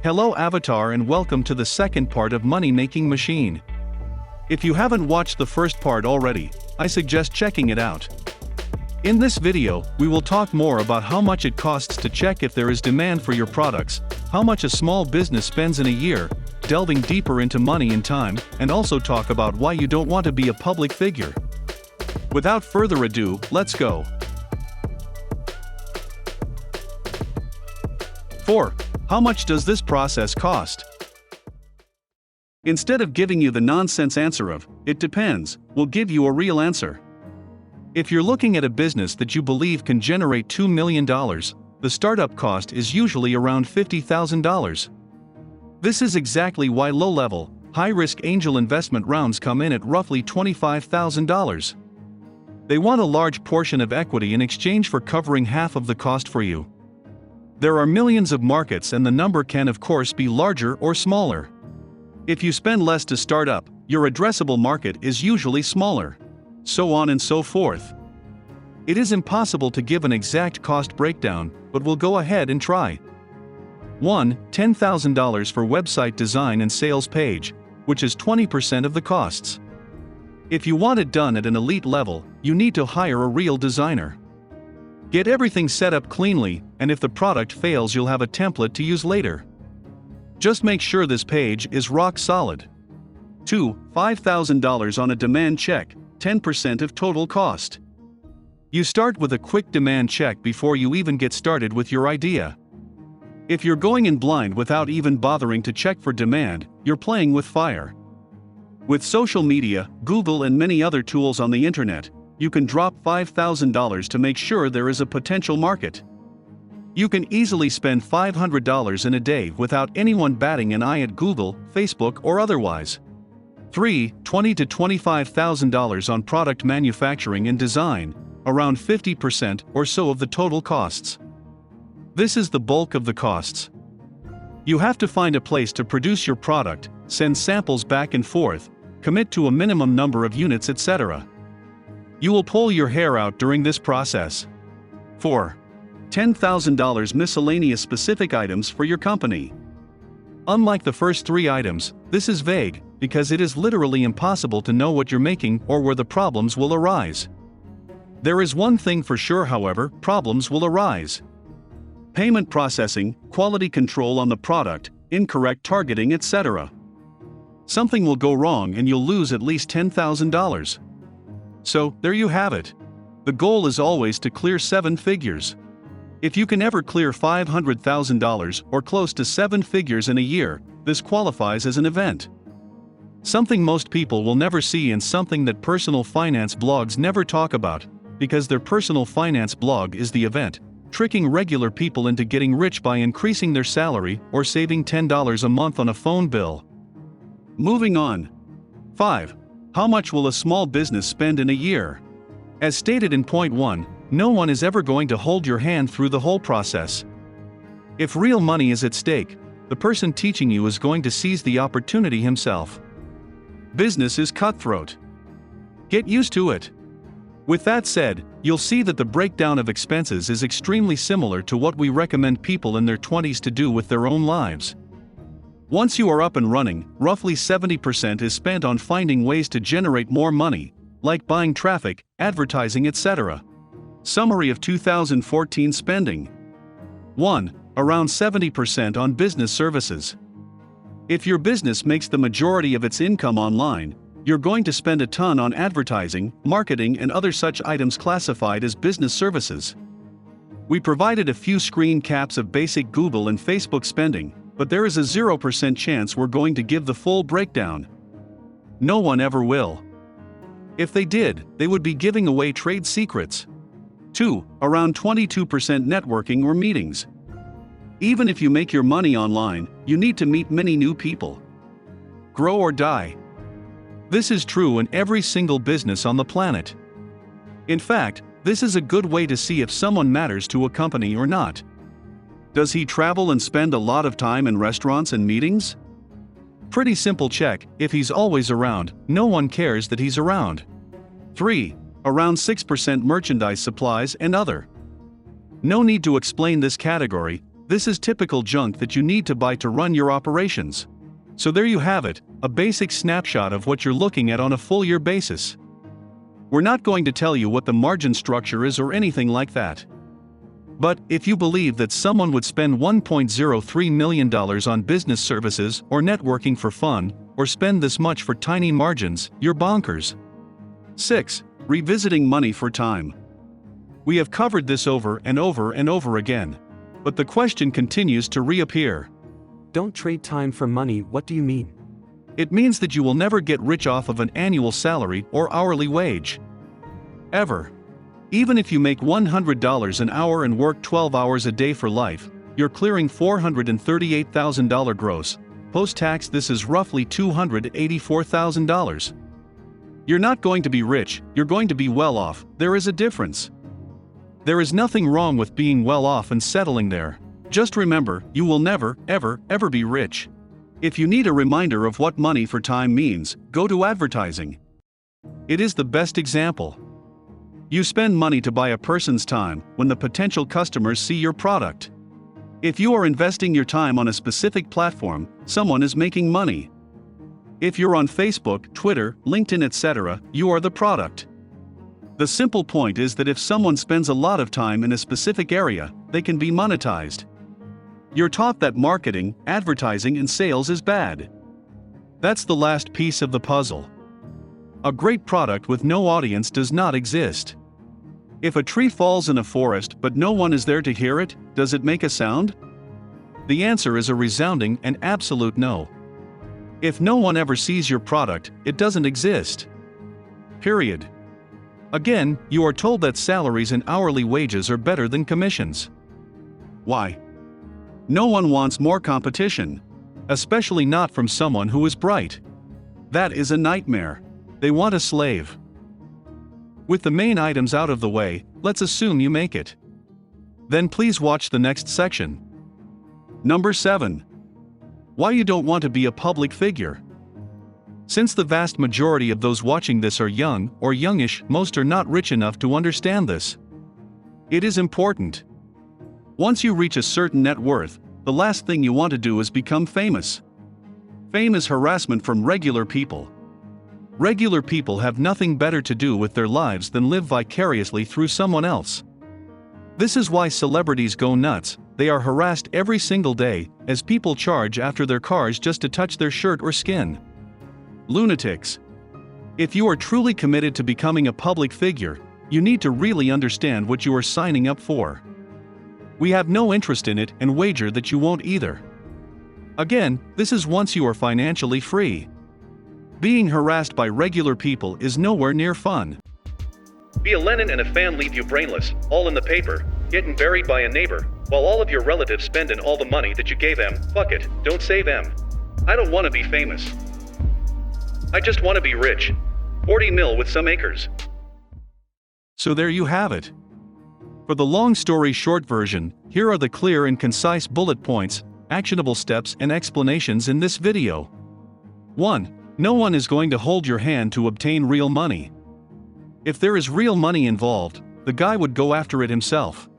Hello Avatar, and welcome to the second part of Money Making Machine. If you haven't watched the first part already, I suggest checking it out. In this video, we will talk more about how much it costs to check if there is demand for your products, how much a small business spends in a year, delving deeper into money and time, and also talk about why you don't want to be a public figure. Without further ado, let's go. 4. How much does this process cost? Instead of giving you the nonsense answer of, "It depends," we'll give you a real answer. If you're looking at a business that you believe can generate $2 million, the startup cost is usually around $50,000. This is exactly why low-level, high-risk angel investment rounds come in at roughly $25,000. They want a large portion of equity in exchange for covering half of the cost for you. There are millions of markets, and the number can of course be larger or smaller. If you spend less to start up, your addressable market is usually smaller. So on and so forth. It is impossible to give an exact cost breakdown, but we'll go ahead and try. 1. $10,000 for website design and sales page, which is 20% of the costs. If you want it done at an elite level, you need to hire a real designer. Get everything set up cleanly, and if the product fails, you'll have a template to use later. Just make sure this page is rock solid. 2. $5,000 on a demand check, 10% of total cost. You start with a quick demand check before you even get started with your idea. If you're going in blind without even bothering to check for demand, you're playing with fire. With social media, Google, and many other tools on the internet, you can drop $5,000 to make sure there is a potential market. You can easily spend $500 in a day without anyone batting an eye at Google, Facebook, or otherwise. 3. $20,000 to $25,000 on product manufacturing and design, around 50% or so of the total costs. This is the bulk of the costs. You have to find a place to produce your product, send samples back and forth, commit to a minimum number of units, etc. You will pull your hair out during this process. 4. $10,000 miscellaneous specific items for your company. Unlike the first 3 items, this is vague, because it is literally impossible to know what you're making or where the problems will arise. There is one thing for sure, however: problems will arise. Payment processing, quality control on the product, incorrect targeting, etc. Something will go wrong and you'll lose at least $10,000. So, there you have it. The goal is always to clear 7 figures. If you can ever clear $500,000 or close to 7 figures in a year, this qualifies as an event. Something most people will never see, and something that personal finance blogs never talk about, because their personal finance blog is the event, tricking regular people into getting rich by increasing their salary or saving $10 a month on a phone bill. Moving on. 5. How much will a small business spend in a year? As stated in point 1, no one is ever going to hold your hand through the whole process. If real money is at stake, the person teaching you is going to seize the opportunity himself. Business is cutthroat. Get used to it. With that said, you'll see that the breakdown of expenses is extremely similar to what we recommend people in their 20s to do with their own lives. Once you are up and running, roughly 70% is spent on finding ways to generate more money, like buying traffic, advertising, etc. Summary of 2014 spending. 1. Around 70% on business services. If your business makes the majority of its income online, you're going to spend a ton on advertising, marketing, and other such items classified as business services. We provided a few screen caps of basic Google and Facebook spending, but there is a 0% chance we're going to give the full breakdown. No one ever will. If they did, they would be giving away trade secrets. 2. Around 22% networking or meetings. Even if you make your money online, you need to meet many new people. Grow or die. This is true in every single business on the planet. In fact, this is a good way to see if someone matters to a company or not. Does he travel and spend a lot of time in restaurants and meetings? Pretty simple check: if he's always around, no one cares that he's around. 3. Around 6% merchandise, supplies, and other. No need to explain this category. This is typical junk that you need to buy to run your operations. So there you have it, a basic snapshot of what you're looking at on a full year basis. We're not going to tell you what the margin structure is or anything like that. But if you believe that someone would spend $1.03 million on business services or networking for fun, or spend this much for tiny margins, you're bonkers. 6. Revisiting money for time. We have covered this over and over and over again. But the question continues to reappear. Don't trade time for money. What do you mean? It means that you will never get rich off of an annual salary or hourly wage. Ever. Even if you make $100 an hour and work 12 hours a day for life, you're clearing $438,000 gross. Post-tax, this is roughly $284,000. You're not going to be rich, you're going to be well off. There is a difference. There is nothing wrong with being well off and settling there. Just remember, you will never, ever, ever be rich. If you need a reminder of what money for time means, go to advertising. It is the best example. You spend money to buy a person's time when the potential customers see your product. If you are investing your time on a specific platform, someone is making money. If you're on Facebook, Twitter, LinkedIn, etc., you are the product. The simple point is that if someone spends a lot of time in a specific area, they can be monetized. You're taught that marketing, advertising, and sales is bad. That's the last piece of the puzzle. A great product with no audience does not exist. If a tree falls in a forest but no one is there to hear it, does it make a sound? The answer is a resounding and absolute no. If no one ever sees your product, it doesn't exist. Period. Again, you are told that salaries and hourly wages are better than commissions. Why? No one wants more competition, especially not from someone who is bright. That is a nightmare. They want a slave. With the main items out of the way, let's assume you make it. Then please watch the next section. Number 7. Why you don't want to be a public figure. Since the vast majority of those watching this are young or youngish, most are not rich enough to understand this. It is important. Once you reach a certain net worth, the last thing you want to do is become famous. Fame is harassment from regular people. Regular people have nothing better to do with their lives than live vicariously through someone else. This is why celebrities go nuts. They are harassed every single day, as people charge after their cars just to touch their shirt or skin. Lunatics. If you are truly committed to becoming a public figure, you need to really understand what you are signing up for. We have no interest in it and wager that you won't either. Again, this is once you are financially free. Being harassed by regular people is nowhere near fun. Be a Lenin and a fan leave you brainless, all in the paper, getting buried by a neighbor, while all of your relatives spending all the money that you gave them. Fuck it, don't save them. I don't want to be famous. I just want to be rich. 40 mil with some acres. So there you have it. For the long story short version, here are the clear and concise bullet points, actionable steps and explanations in this video. 1. No one is going to hold your hand to obtain real money. If there is real money involved, the guy would go after it himself.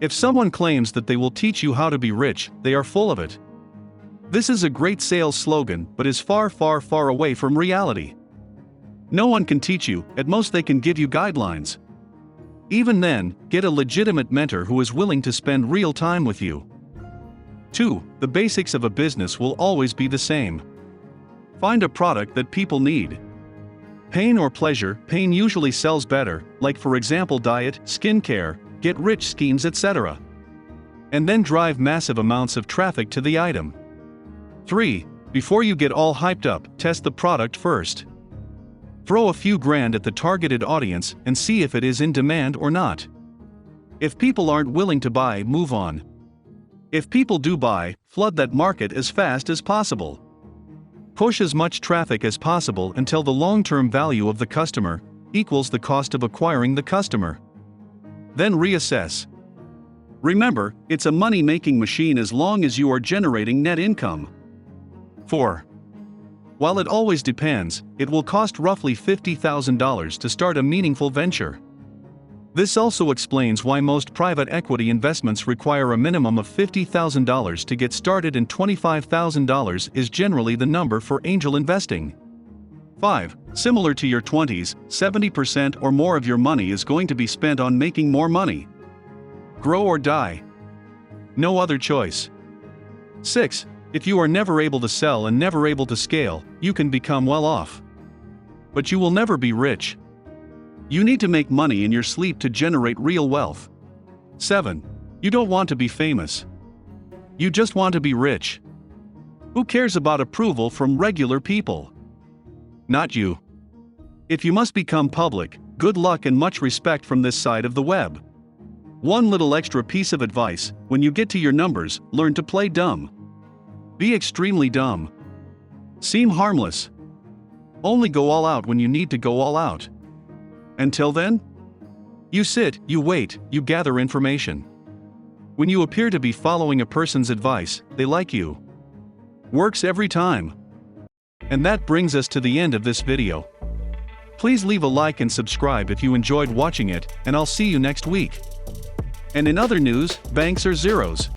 If someone claims that they will teach you how to be rich, they are full of it. This is a great sales slogan but is far, far, far away from reality. No one can teach you, at most they can give you guidelines. Even then, get a legitimate mentor who is willing to spend real time with you. 2. The basics of a business will always be the same. Find a product that people need. Pain or pleasure, pain usually sells better, like for example diet, skincare, get rich schemes, etc. And then drive massive amounts of traffic to the item. 3. Before you get all hyped up, test the product first. Throw a few grand at the targeted audience and see if it is in demand or not. If people aren't willing to buy, move on. If people do buy, flood that market as fast as possible. Push as much traffic as possible until the long-term value of the customer equals the cost of acquiring the customer. Then reassess. Remember, it's a money-making machine as long as you are generating net income. 4. While it always depends, it will cost roughly $50,000 to start a meaningful venture. This also explains why most private equity investments require a minimum of $50,000 to get started and $25,000 is generally the number for angel investing. 5. Similar to your 20s, 70% or more of your money is going to be spent on making more money. Grow or die. No other choice. 6. If you are never able to sell and never able to scale, you can become well off. But you will never be rich. You need to make money in your sleep to generate real wealth. 7. You don't want to be famous. You just want to be rich. Who cares about approval from regular people? Not you. If you must become public, good luck and much respect from this side of the web. One little extra piece of advice: when you get to your numbers, learn to play dumb. Be extremely dumb. Seem harmless. Only go all out when you need to go all out. Until then, you sit, you wait, you gather information. When you appear to be following a person's advice, they like you. Works every time. And that brings us to the end of this video. Please leave a like and subscribe if you enjoyed watching it, and I'll see you next week. And in other news, banks are zeros.